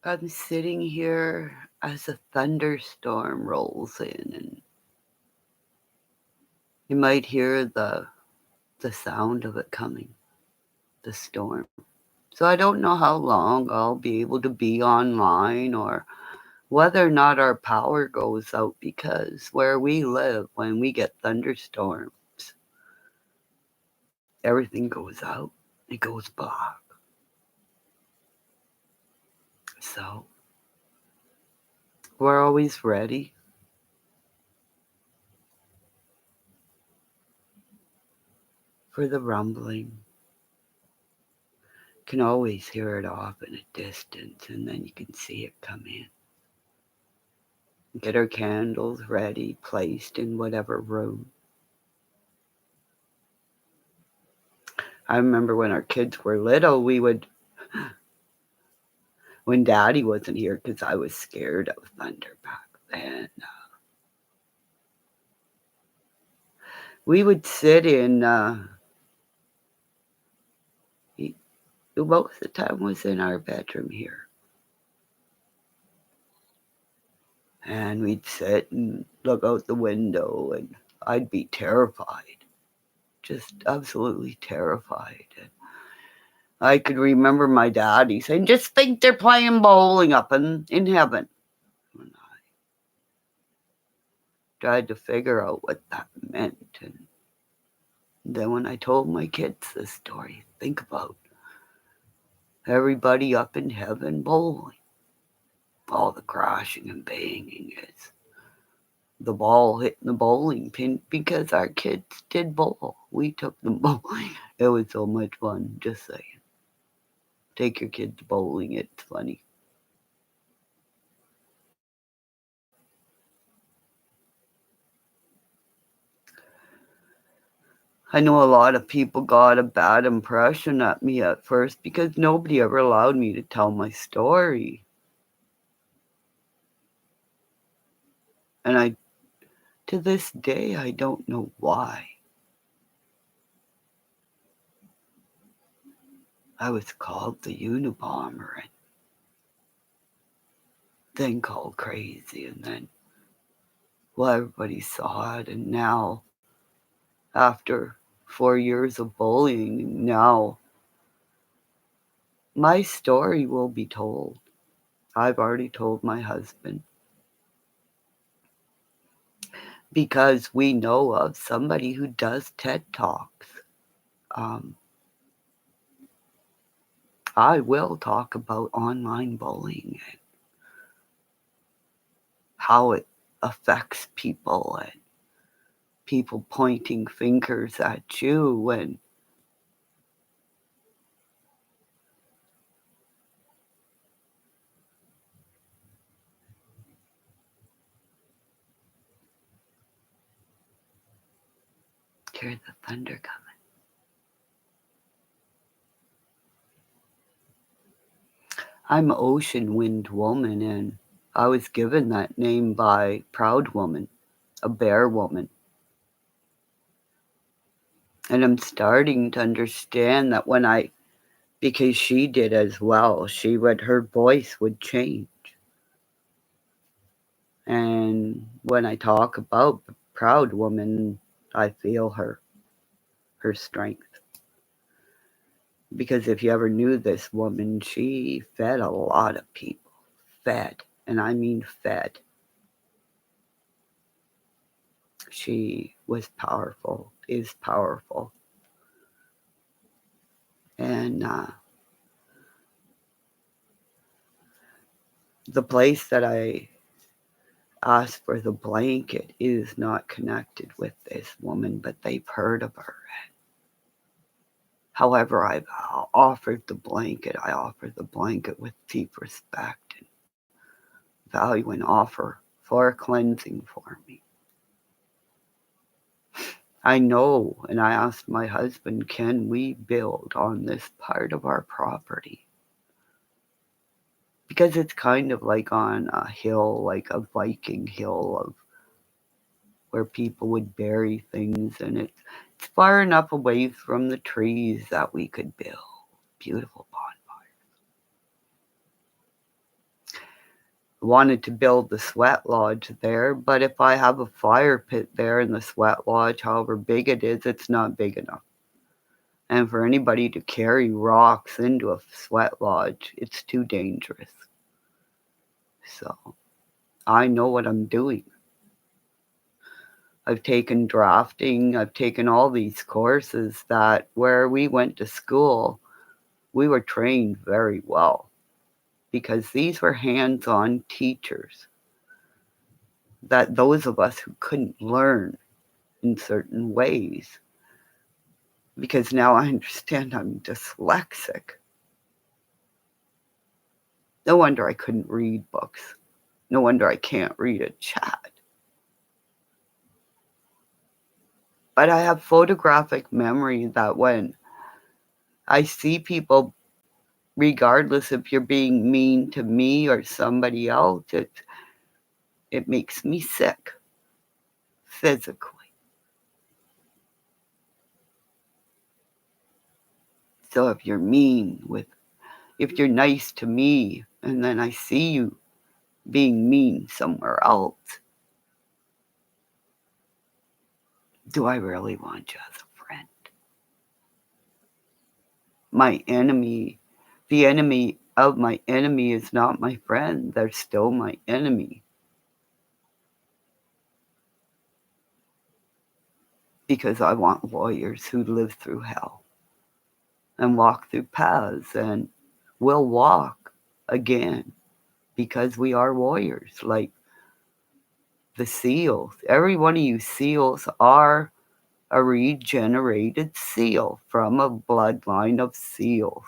I'm sitting here as a thunderstorm rolls in, and you might hear the sound of it coming, the storm. So I don't know how long I'll be able to be online or whether or not our power goes out, because where we live, when we get thunderstorms, everything goes out. It goes black. So we're always ready. For the rumbling. Can always hear it off in a distance, and then you can see it come in. Get our candles ready, placed in whatever room. I remember when our kids were little, we would, when Daddy wasn't here, because I was scared of thunder back then, we would sit in, most of the time was in our bedroom here. And we'd sit and look out the window, and I'd be terrified, just absolutely terrified. And I could remember my daddy saying, just think they're playing bowling up in heaven. And I tried to figure out what that meant. And then when I told my kids this story, think about everybody up in heaven bowling. All the crashing and banging is the ball hitting the bowling pin, because our kids did bowl. We took them bowling. It was so much fun, just saying. Take your kids bowling, it's funny. I know a lot of people got a bad impression at me at first because nobody ever allowed me to tell my story. And to this day, I don't know why. I was called the Unabomber, and then called crazy, and then, well, everybody saw it, and now, after 4 years of bullying, now my story will be told. I've already told my husband, because we know of somebody who does TED Talks. Um, I will talk about online bullying and how it affects people, and people pointing fingers at you, and hear the thunder coming. I'm Ocean Wind Woman, and I was given that name by Proud Woman, a bear woman. And I'm starting to understand that because she did as well, her voice would change. And when I talk about Proud Woman, I feel her strength. Because if you ever knew this woman, she fed a lot of people. Fed, and I mean fed. She was powerful, is powerful. And the place that I asked for the blanket is not connected with this woman, but they've heard of her. However, I've offered the blanket. I offer the blanket with deep respect and value, and offer for cleansing for me. I know, and I asked my husband, can we build on this part of our property? Because it's kind of like on a hill, like a Viking hill of where people would bury things, and it's far enough away from the trees that we could build beautiful bonfires. wanted to build the sweat lodge there, but if I have a fire pit there in the sweat lodge, however big it is, it's not big enough. And for anybody to carry rocks into a sweat lodge, it's too dangerous. So I know what I'm doing. I've taken drafting, I've taken all these courses that where we went to school, we were trained very well because these were hands-on teachers that those of us who couldn't learn in certain ways, because now I understand I'm dyslexic. No wonder I couldn't read books. No wonder I can't read a chat. But I have photographic memory that when I see people, regardless if you're being mean to me or somebody else, it makes me sick physically. So if you're if you're nice to me and then I see you being mean somewhere else, do I really want you as a friend? My enemy, the enemy of my enemy is not my friend. They're still my enemy. Because I want warriors who live through hell and walk through paths and will walk again because we are warriors, like the seals. Every one of you seals are a regenerated seal from a bloodline of seals.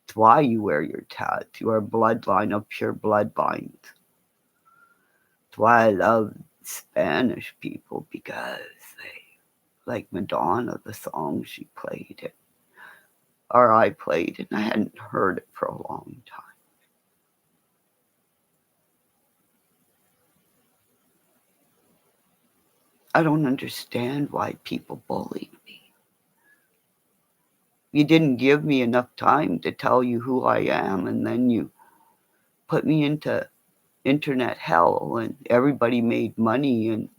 It's why you wear your tat. You are a bloodline of pure bloodlines. It's why I love Spanish people, because they, like Madonna, the song she played it, or I played it, and I hadn't heard it for a long time. I don't understand why people bully me. You didn't give me enough time to tell you who I am, and then you put me into internet hell, and everybody made money, and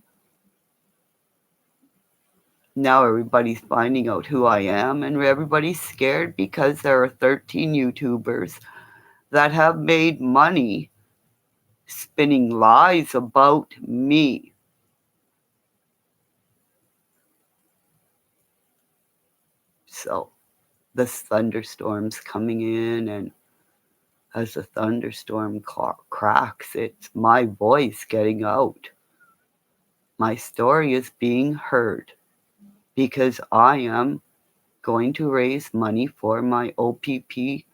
now everybody's finding out who I am, and everybody's scared because there are 13 YouTubers that have made money spinning lies about me. So this thunderstorm's coming in, and as the thunderstorm cracks, it's my voice getting out. My story is being heard because I am going to raise money for my OPP to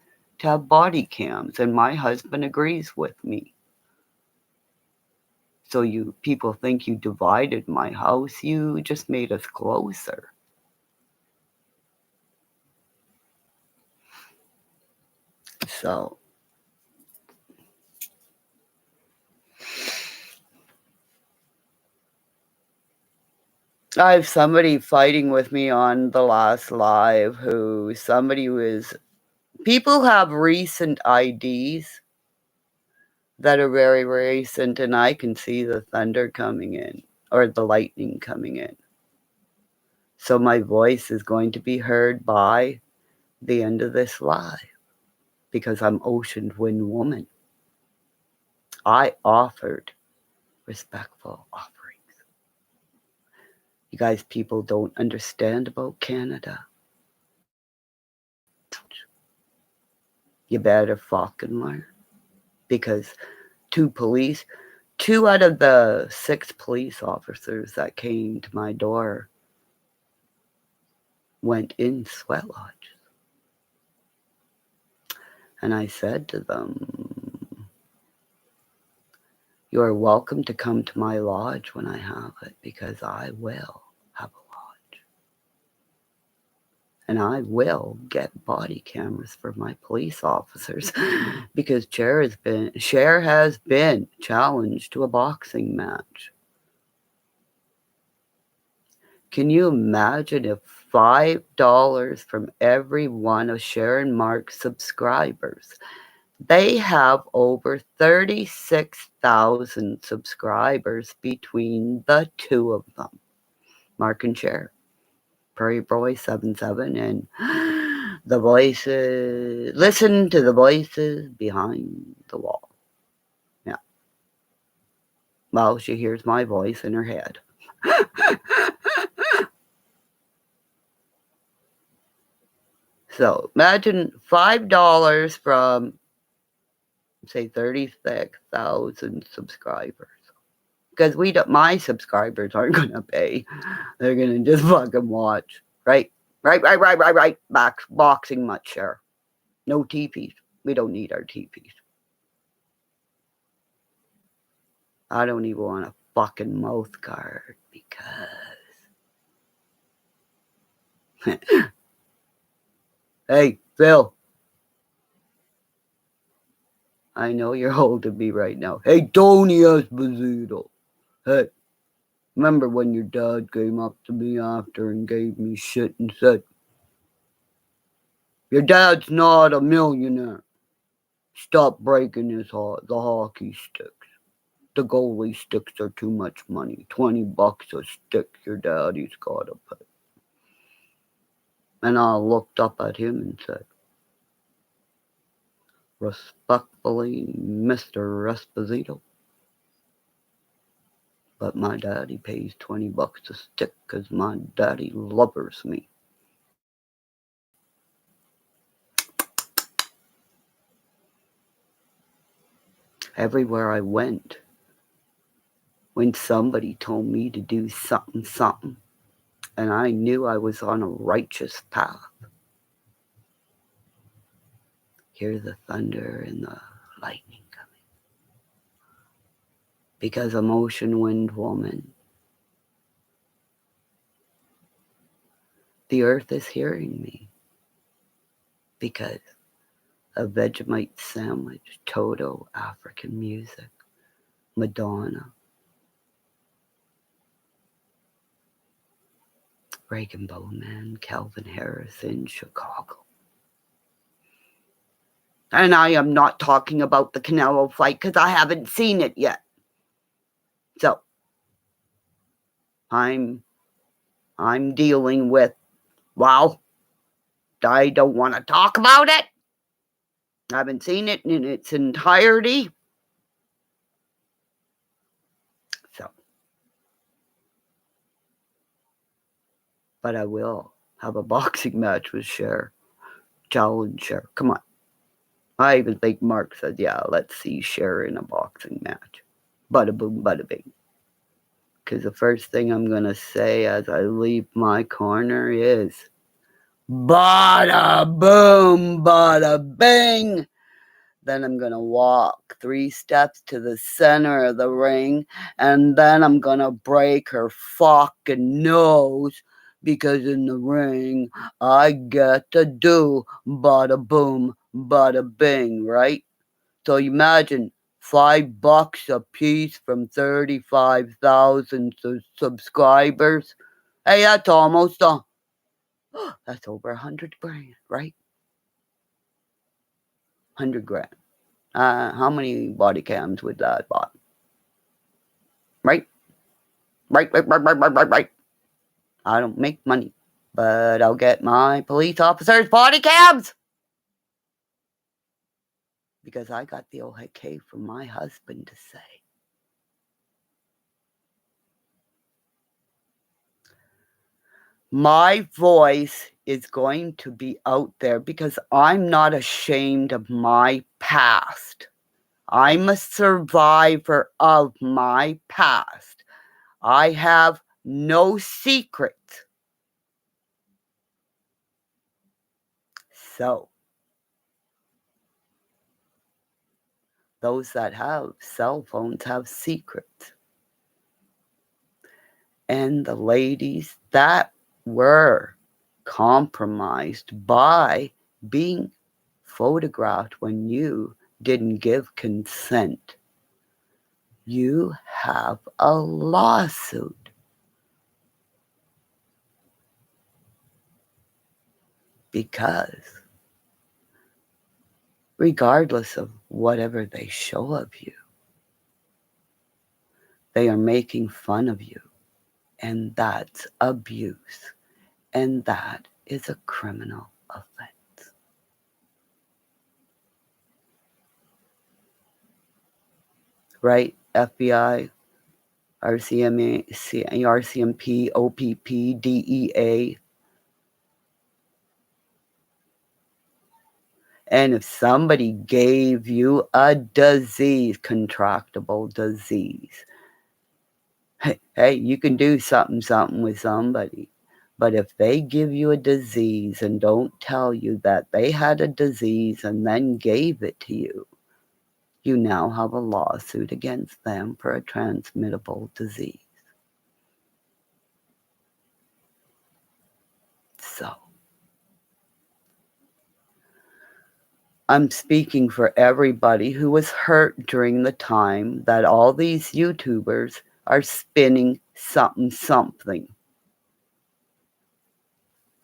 have body cams, and my husband agrees with me. So you people think you divided my house, you just made us closer. So I have somebody fighting with me on the last live people have recent IDs that are very recent, and I can see the thunder coming in or the lightning coming in. So my voice is going to be heard by the end of this live because I'm Ocean Wind Woman. I offered respectful offerings. You guys, people don't understand about Canada. You better fucking learn. Because two out of the 6 police officers that came to my door went in sweat lodges. And I said to them, you are welcome to come to my lodge when I have it, because I will have a lodge. And I will get body cameras for my police officers because Cher has been challenged to a boxing match. Can you imagine if $5 from every one of Sharon Mark's subscribers They have over 36,000 subscribers between the two of them. Mark and share. Prairie Boy 77 and the voices. Listen to the voices behind the wall. Yeah. Well, she hears my voice in her head. So imagine $5 from, say, 36,000 subscribers. Because my subscribers aren't going to pay. They're going to just fucking watch. Right? Right. Boxing much share. No TPs. We don't need our TPs. I don't even want a fucking mouth guard because. Hey, Phil. I know you're holding me right now. Hey, Tony Esposito. Hey, remember when your dad came up to me after and gave me shit and said, your dad's not a millionaire. Stop breaking the hockey sticks. The goalie sticks are too much money. $20 a stick your daddy's got to pay. And I looked up at him and said, respectfully, Mr. Esposito. But my daddy pays $20 a stick because my daddy loves me. Everywhere I went, when somebody told me to do something, and I knew I was on a righteous path, hear the thunder and the lightning coming. Because I'm ocean wind woman. The earth is hearing me. Because of Vegemite sandwich, Toto, African music, Madonna, Reagan Bowman, Calvin Harris in Chicago. And I am not talking about the Canelo fight because I haven't seen it yet. So I'm dealing with, well, I don't want to talk about it. I haven't seen it in its entirety. So, but I will have a boxing match with Cher. Challenge Cher. Come on. I even think Mark said, yeah, let's see Cher in a boxing match. Bada boom, bada bing. Because the first thing I'm going to say as I leave my corner is, bada boom, bada bing. Then I'm going to walk 3 steps to the center of the ring, and then I'm going to break her fucking nose, because in the ring, I get to do bada boom, bada bing, right? So imagine $5 a piece from 35,000 subscribers. Hey, that's almost that's over 100 grand, right? 100 grand. How many body cams would that buy? Right? Right. I don't make money, but I'll get my police officers body cams. Because I got the okay from my husband to say, my voice is going to be out there because I'm not ashamed of my past. I'm a survivor of my past. I have no secrets. So, those that have cell phones have secrets. And the ladies that were compromised by being photographed when you didn't give consent, you have a lawsuit. Because regardless of whatever they show of you. They are making fun of you, and that's abuse, and that is a criminal offense. Right? FBI, RCMP, OPP, DEA. And if somebody gave you a disease, contractable disease, hey, you can do something with somebody. But if they give you a disease and don't tell you that they had a disease and then gave it to you, you now have a lawsuit against them for a transmittable disease. So, I'm speaking for everybody who was hurt during the time that all these YouTubers are spinning something.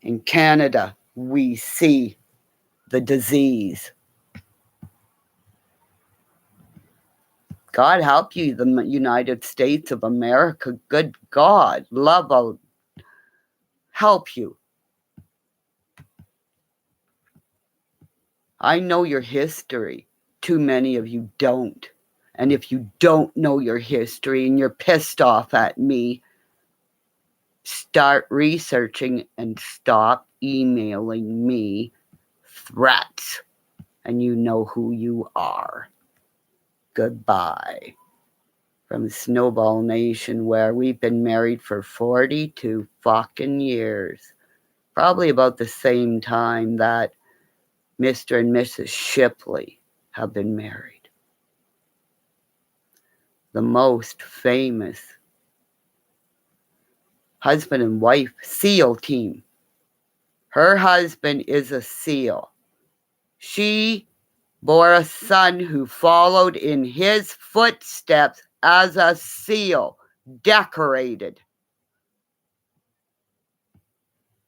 In Canada, we see the disease. God help you, the United States of America. Good God, love will help you. I know your history. Too many of you don't. And if you don't know your history and you're pissed off at me, start researching and stop emailing me threats. And you know who you are. Goodbye. From Snowball Nation, where we've been married for 42 fucking years. Probably about the same time that Mr. and Mrs. Shipley have been married. The most famous husband and wife SEAL team. Her husband is a SEAL. She bore a son who followed in his footsteps as a SEAL, decorated.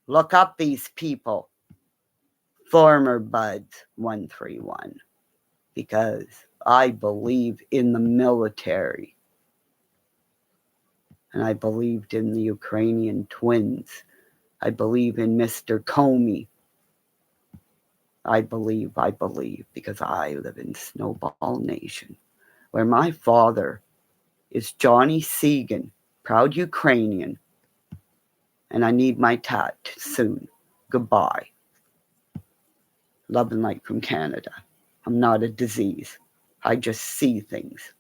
Look up these people. Former Buds 131. Because I believe in the military. And I believed in the Ukrainian twins. I believe in Mr. Comey. I believe, because I live in Snowball Nation, where my father is Johnny Segan, proud Ukrainian, and I need my tat soon. Goodbye. Love and light from Canada. I'm not a disease. I just see things.